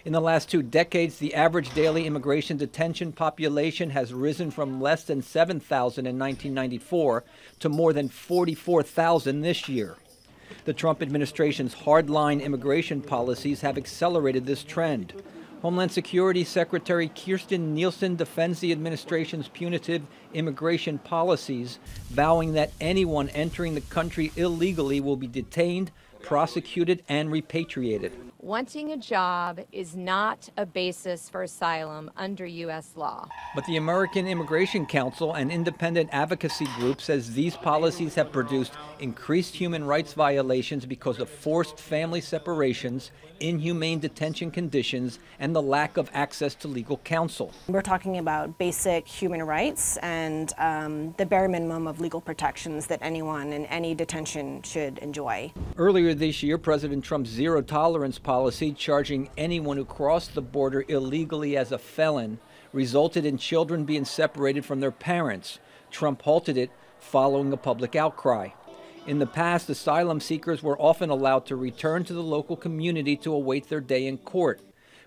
In the last 2 decades, the average daily immigration detention population has risen from less than 7,000 in 1994 to more than 44,000 this year. The Trump administration's hardline immigration policies have accelerated this trend. Homeland Security Secretary Kirstjen Nielsen defends the administration's punitive immigration policies, vowing that anyone entering the country illegally will be detained, prosecuted, and repatriated. Wanting a job is not a basis for asylum under U.S. law. But the American Immigration Council, an independent advocacy group, says these policies have produced increased human rights violations because of forced family separations, inhumane detention conditions, and the lack of access to legal counsel. We're talking about basic human rights and the bare minimum of legal protections that anyone in any detention should enjoy. Earlier this year, President Trump's zero-tolerance policy, charging anyone who crossed the border illegally as a felon, resulted in children being separated from their parents. Trump halted it following a public outcry. In the past, asylum seekers were often allowed to return to the local community to await their day in court.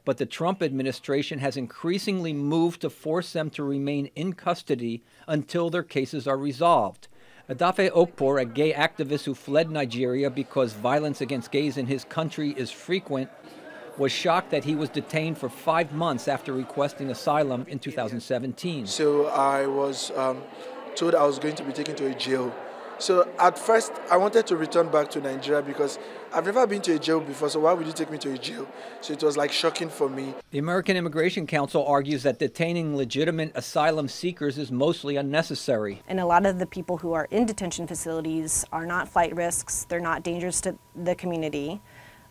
But the Trump administration has increasingly moved to force them to remain in custody until their cases are resolved. Adafe Okpor, a gay activist who fled Nigeria because violence against gays in his country is frequent, was shocked that he was detained for 5 months after requesting asylum in 2017. So I was told I was going to be taken to a jail. So at first I wanted to return back to Nigeria because I've never been to a jail before, so why would you take me to a jail? So it was like shocking for me. The American Immigration Council argues that detaining legitimate asylum seekers is mostly unnecessary. And a lot of the people who are in detention facilities are not flight risks, they're not dangerous to the community.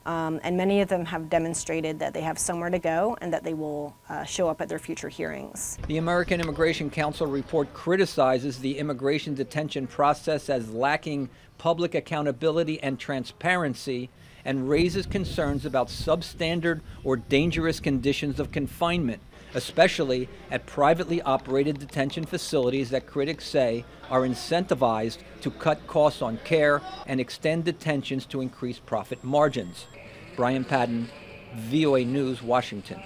And many of them have demonstrated that they have somewhere to go and that they will show up at their future hearings. The American Immigration Council report criticizes the immigration detention process as lacking public accountability and transparency, and raises concerns about substandard or dangerous conditions of confinement, especially at privately operated detention facilities that critics say are incentivized to cut costs on care and extend detentions to increase profit margins. Brian Padden, VOA News, Washington.